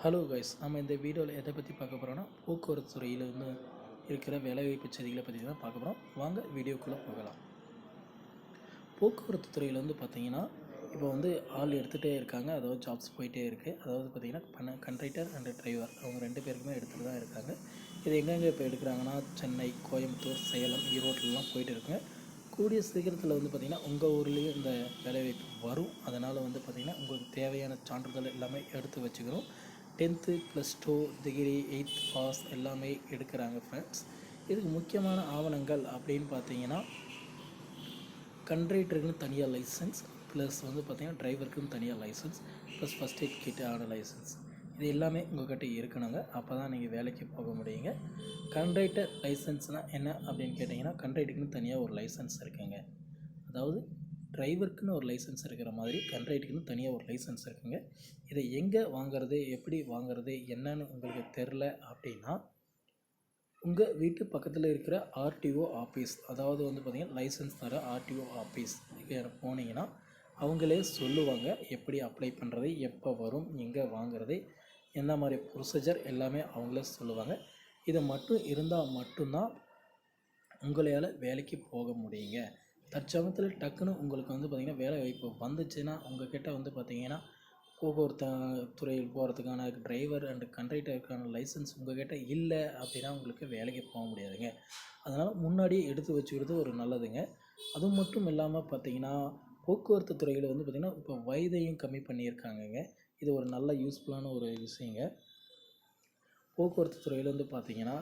Hello guys, நம்ம இந்த வீடியோவில் எதை பற்றி பார்க்க போகிறோம்னா போக்குவரத்து துறையில் வந்து இருக்கிற வேலைவாய்ப்பு செய்திகளை பற்றி தான் பார்க்க போகிறோம். வாங்க வீடியோக்குள்ளே போகலாம். போக்குவரத்து துறையில் வந்து பார்த்திங்கன்னா இப்போ வந்து ஆள் எடுத்துகிட்டே இருக்காங்க. அதாவது ஜாப்ஸ் போயிட்டே இருக்குது. அதாவது பார்த்திங்கன்னா கண்ட்ரைட்டர் அண்ட் டிரைவர் அவங்க 2 பேருக்குமே எடுத்துகிட்டு தான் இருக்காங்க. இது எங்கெங்கே இப்போ எடுக்கிறாங்கன்னா சென்னை, கோயம்புத்தூர், சேலம், ஈரோட்டிலலாம் போயிட்டு இருக்குங்க. கூடிய சீக்கிரத்தில் வந்து பார்த்திங்கன்னா உங்கள் ஊர்லேயும் இந்த வேலைவாய்ப்பு வரும். அதனால் வந்து பார்த்திங்கன்னா உங்களுக்கு தேவையான சான்றிதழ் எல்லாமே எடுத்து வச்சுக்கிறோம். 10th +2 டிகிரி 8th பாஸ் எல்லாமே எடுக்கிறாங்க ஃப்ரெண்ட்ஸ். இதுக்கு முக்கியமான ஆவணங்கள் அப்படின்னு பார்த்தீங்கன்னா கண்ட்ரைட்டருக்குன்னு தனியாக லைசன்ஸ், ப்ளஸ் வந்து பார்த்திங்கன்னா டிரைவருக்குன்னு தனியாக licence, plus first aid kit ஆன லைசன்ஸ். இது எல்லாமே உங்கள்கிட்ட இருக்கணுங்க. அப்போ தான் நீங்கள் வேலைக்கு போக முடியுங்க. கண்ட்ரைட்டர் லைசன்ஸ்னால் என்ன அப்படின்னு கேட்டிங்கன்னா கண்ட்ரைட்டருக்குன்னு தனியாக ஒரு லைசன்ஸ் இருக்குங்க. அதாவது டிரைவருக்குன்னு ஒரு லைசன்ஸ் இருக்கிற மாதிரி கண்ட்ரைட்டருக்குன்னு தனியாக ஒரு லைசன்ஸ் இருக்குங்க. இதை எங்கே வாங்குறது, எப்படி வாங்குறது, என்னன்னு உங்களுக்கு தெரில அப்படின்னா உங்கள் வீட்டு பக்கத்தில் இருக்கிற ஆர்டிஓ ஆஃபீஸ், அதாவது வந்து பார்த்திங்கன்னா லைசன்ஸ் தர ஆர்டிஓ ஆஃபீஸ் போனீங்கன்னா அவங்களே சொல்லுவாங்க எப்படி அப்ளை பண்ணுறது, எப்போ வரும், எங்கே வாங்குறது, என்ன மாதிரி ப்ரொசீஜர் எல்லாமே அவங்களே சொல்லுவாங்க. இதை மட்டும் இருந்தால் மட்டும்தான் உங்களால் வேலைக்கு போக முடியுங்க. தற்சமயத்தில் டக்குன்னு உங்களுக்கு வந்து பார்த்திங்கன்னா வேலை வாய்ப்பு வந்துச்சுன்னா உங்கள்கிட்ட வந்து பார்த்திங்கன்னா போக்குவரத்து துறையில் போகிறதுக்கான டிரைவர் அண்டு கண்ட்ரைட்டருக்கான லைசன்ஸ் உங்கள்கிட்ட இல்லை அப்படின்னா உங்களுக்கு வேலைக்கு போக முடியாதுங்க. அதனால் முன்னாடியே எடுத்து வச்சுக்கிறது ஒரு நல்லதுங்க. அதுவும் மட்டும் இல்லாமல் பார்த்திங்கன்னா போக்குவரத்து துறையில் வந்து பார்த்திங்கன்னா இப்போ வயதையும் கம்மி பண்ணியிருக்காங்கங்க. இது ஒரு நல்ல யூஸ்ஃபுல்லான ஒரு விஷயங்க. போக்குவரத்து துறையில் வந்து பார்த்திங்கன்னா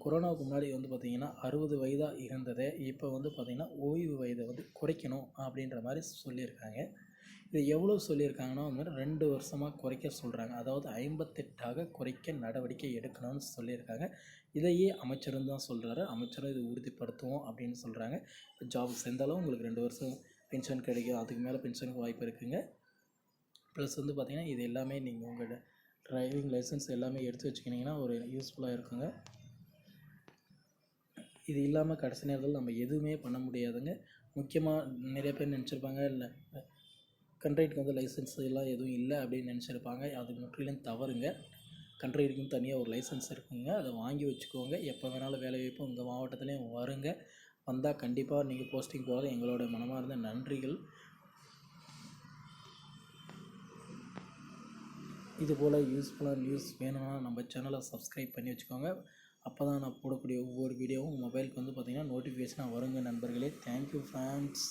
கொரோனாவுக்கு முன்னாடி வந்து பார்த்திங்கன்னா 60 வயதாக இருந்ததை இப்போ வந்து பார்த்திங்கன்னா ஓய்வு வயதை வந்து குறைக்கணும் அப்படின்ற மாதிரி சொல்லியிருக்காங்க. இது எவ்வளோ சொல்லியிருக்காங்கன்னா வந்து 2 வருஷமாக குறைக்க சொல்கிறாங்க. அதாவது 58ஆக குறைக்க நடவடிக்கை எடுக்கணும்னு சொல்லியிருக்காங்க. இதையே அமைச்சரும் தான் சொல்கிறாரு. அமைச்சரும் இது உறுதிப்படுத்துவோம் அப்படின்னு சொல்கிறாங்க. ஜாப் சேர்ந்தாலும் உங்களுக்கு 2 வருஷம் பென்ஷன் கிடைக்கும், அதுக்கு மேலே பென்ஷனுக்கு வாய்ப்பு இருக்குங்க. ப்ளஸ் வந்து பார்த்திங்கன்னா இது எல்லாமே நீங்கள் உங்களோட டிரைவிங் லைசன்ஸ் எல்லாமே எடுத்து வச்சுக்கிட்டிங்கன்னா ஒரு யூஸ்ஃபுல்லாக இருக்குங்க. இது இல்லாமல் கடைசி நேரத்தில் நம்ம எதுவுமே பண்ண முடியாதுங்க. முக்கியமாக நிறைய பேர் நினச்சிருப்பாங்க இல்லை கண்ட்ரைட்டுக்கு வந்து லைசன்ஸ் எல்லாம் எதுவும் இல்லை அப்படின்னு நினச்சிருப்பாங்க. அது முற்றிலும் தவறுங்க. கண்ட்ரைட்டுக்குன்னு தனியாக ஒரு லைசன்ஸ் இருக்குங்க. அதை வாங்கி வச்சுக்கோங்க. எப்போ வேணாலும் வேலை வாய்ப்பு உங்கள் மாவட்டத்துலேயும் வருங்க. வந்தால் கண்டிப்பாக நீங்கள் போஸ்டிங் போகிற எங்களோட மனமார்ந்த நன்றிகள். இதுபோல் யூஸ்ஃபுல்லான நியூஸ் வேணும்னா நம்ம சேனலை சப்ஸ்கிரைப் பண்ணி வச்சுக்கோங்க. அப்போ தான் நான் போடக்கூடிய ஒவ்வொரு வீடியோவும் மொபைலுக்கு வந்து பார்த்திங்கன்னா நோட்டிஃபிகேஷனாக வருங்க நண்பர்களே. Thank you friends.